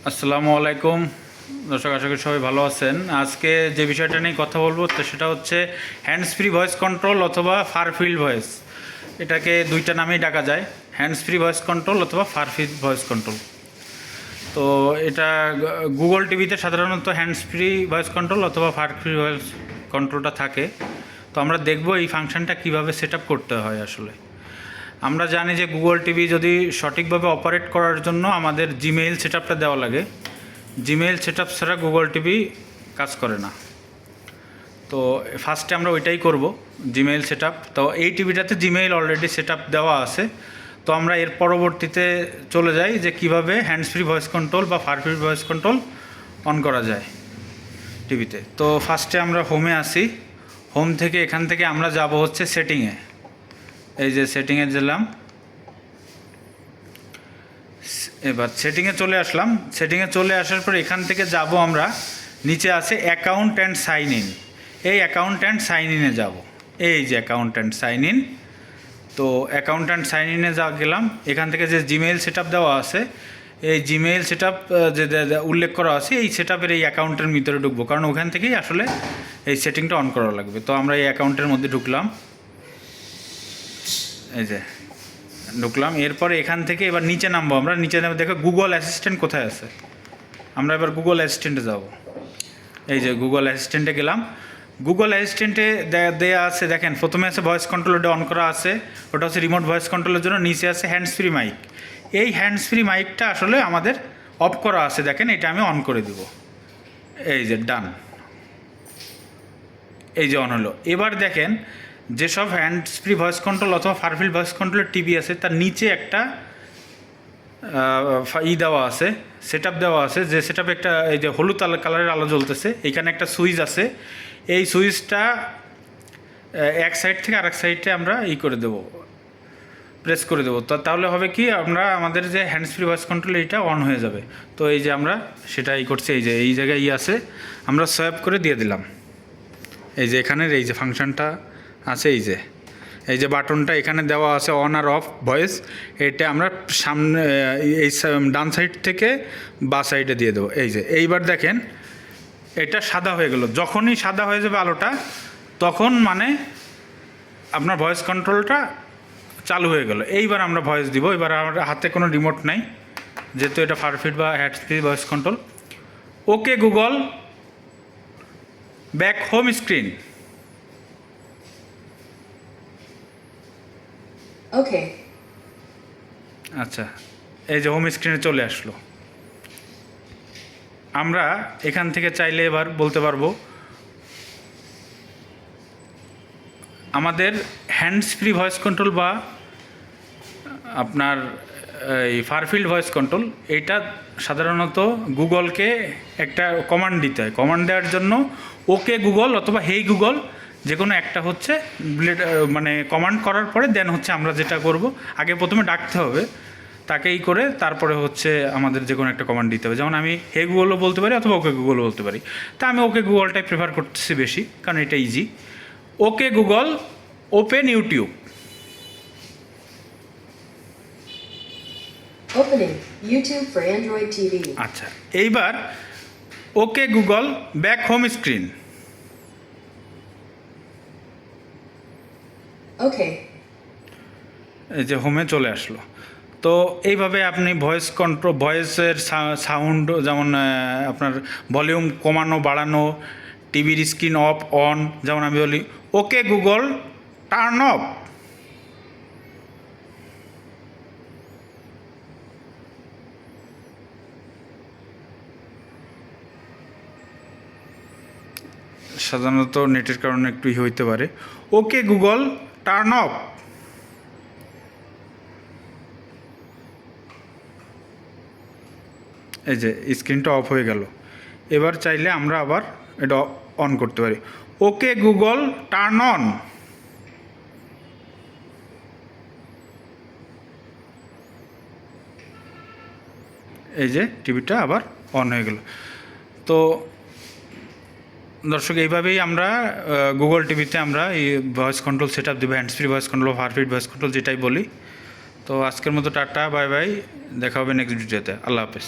আসসালামু আলাইকুম দর্শক, আশা করি সবাই ভালো আছেন। আজকে যে বিষয়টা নিয়ে কথা বলবো তো সেটা হচ্ছে হ্যান্ডস ফ্রি ভয়েস কন্ট্রোল অথবা ফার ফিল্ড ভয়েস। এটাকে দুইটা নামেই ডাকা যায়, হ্যান্ডস ফ্রি ভয়েস কন্ট্রোল অথবা ফার ফিল্ড ভয়েস কন্ট্রোল। তো এটা গুগল টিভিতে সাধারণত হ্যান্ডস ফ্রি ভয়েস কন্ট্রোল অথবা ফার ফ্রি ভয়েস কন্ট্রোলটা থাকে। তো আমরা দেখব এই ফাংশনটা কিভাবে সেট আপ করতে হয়। আসলে আমরা জানি যে গুগল টিভি যদি সঠিকভাবে অপারেট করার জন্য আমাদের জিমেইল সেট আপটা দেওয়া লাগে। জিমেইল সেট আপ ছাড়া গুগল টিভি কাজ করে না। তো ফার্স্টে আমরা ওইটাই করব, জিমেইল সেট আপ। তো এই টিভিটাতে জিমেইল অলরেডি সেট আপ দেওয়া আছে। তো আমরা এর পরবর্তীতে চলে যাই যে কিভাবে হ্যান্ডস ফ্রি ভয়েস কন্ট্রোল বা far free voice control on করা যায় টিভিতে। তো ফার্স্টে আমরা হোমে আসি। হোম থেকে এখান থেকে আমরা যাব হচ্ছে সেটিংয়ে। এই যে সেটিংয়ে গেলাম, এবার সেটিংয়ে চলে আসলাম। সেটিংয়ে চলে আসার পর এখান থেকে যাব আমরা, নিচে আছে অ্যাকাউন্ট অ্যান্ড সাইন ইন। এই অ্যাকাউন্ট অ্যান্ড সাইন ইনে যাব। এই যে অ্যাকাউন্ট অ্যান্ড সাইন ইন। তো অ্যাকাউন্ট অ্যান্ড সাইন ইনে যা গেলাম, এখান থেকে যে জিমেইল সেট আপ দেওয়া আছে, এই জিমেইল সেট আপ যে উল্লেখ করা আছে, এই সেট আপের এই অ্যাকাউন্টের ভিতরে ঢুকবো, কারণ ওখান থেকেই আসলে এই সেটিংটা অন করা লাগবে। তো আমরা এই অ্যাকাউন্টের মধ্যে ঢুকলাম, এই যে ঢুকলাম। এরপরে এখান থেকে এবার নিচে নামবো। আমরা নিচে নামে দেখো গুগল অ্যাসিস্ট্যান্ট কোথায় আছে। আমরা এবার গুগল অ্যাসিস্ট্যান্টে যাব। এই যে গুগল অ্যাসিস্ট্যান্টে গেলাম। গুগল অ্যাসিস্ট্যান্টে দেয়া আছে, দেখেন প্রথমে আছে ভয়েস কন্ট্রোল, ওটা অন করা আছে, ওটা হচ্ছে রিমোট ভয়েস কন্ট্রোলের জন্য। নিচে আছে হ্যান্ডস ফ্রি মাইক। এই হ্যান্ডস ফ্রি মাইকটা আসলে আমাদের অফ করা আছে, দেখেন এটা আমি অন করে দিব। এই যে ডান, এই যে অন হলো। এবার দেখেন যেসব হ্যান্ডস ফ্রি ভয়েস কন্ট্রোল অথবা ফার ফিল্ড ভয়েস কন্ট্রোলের টিভি আছে, তার নিচে একটা দেওয়া আছে, সেট আপ দেওয়া আছে। যে সেট আপে একটা এই যে হলুদ কালারের আলো জ্বলতেছে, এখানে একটা সুইচ আছে। এই সুইচটা এক সাইড থেকে আরেক সাইডে আমরা করে দেবো, প্রেস করে দেবো। তো তাহলে হবে কি, আমরা আমাদের যে হ্যান্ডস ফ্রি ভয়েস কন্ট্রোল এইটা অন হয়ে যাবে। তো এই যে আমরা সেটা করছি, এই যে এই জায়গায় আছে, আমরা সোয়াইপ করে দিয়ে দিলাম। এই যে এখানের এই যে ফাংশনটা আছে, এই যে বাটনটা এখানে দেওয়া আছে অন আর অফ ভয়েস, এটা আমরা সামনে এই ডান সাইড থেকে বা সাইডে দিয়ে দেবো। এই যে এইবার দেখেন এটা সাদা হয়ে গেল। যখনই সাদা হয়ে যাবে আলোটা, তখন মানে আপনার ভয়েস কন্ট্রোলটা চালু হয়ে গেল। এইবার আমরা ভয়েস দিব। এবার আমার হাতে কোনো রিমোট নাই, যেহেতু এটা ফার ফিল্ড বা hands free voice control. Okay Google, back home screen. Okay, আচ্ছা, এই যে হোম স্ক্রিনে চলে আসলো। আমরা এখান থেকে চাইলে এবার বলতে পারবো আমাদের হ্যান্ডস ফ্রি ভয়েস কন্ট্রোল বা আপনার এই ফার ফিল্ড ভয়েস কন্ট্রোল, এইটা সাধারণত গুগলকে একটা কমান্ড দিতে হয়। কমান্ড দেওয়ার জন্য ওকে গুগল অথবা হেই গুগল যে কোনো একটা হচ্ছে মানে কমান্ড করার পরে দেন হচ্ছে আমরা যেটা করব, আগে প্রথমে ডাকতে হবে তাকেই করে, তারপরে হচ্ছে আমাদের যে কোনো একটা কমান্ড দিতে হবে। যেমন আমি হে গুগলও বলতে পারি অথবা ওকে গুগলও বলতে পারি। তা আমি ওকে গুগলটাই প্রেফার করতেছি বেশি, কারণ এটা easy. Okay Google, open YouTube. opening YouTube for Android TV. আচ্ছা, এইবার ওকে Google, back home screen. Okay, এই যে হোমে চলে আসলো। তো এইভাবে আপনি ভয়েস কন্ট্রোল, ভয়েসের সাউন্ড, যেমন আপনার ভলিউম কমানো বাড়ানো, টিভির স্ক্রিন অফ অন, যেমন আমি বলি ওকে গুগল টার্ন অফ। সাধারণত নেটের কারণে একটু হইতে পারে। Okay Google turn off. এই যে স্ক্রিনটা অফ হয়ে গেল। এবার চাইলে আমরা আবার এটা অন করতে পারি। Okay Google turn on. এই যে টিভিটা আবার অন হয়ে গেল। তো দর্শক, এইভাবেই আমরা গুগল টিভিতে আমরা এই ভয়েস কন্ট্রোল সেট আপ দেবো, hands free voice control, far field voice control যেটাই বলি। তো আজকের মতো টাটা, বাই বাই, দেখা হবে নেক্সট ভিডিওতে। আল্লাহ হাফেজ।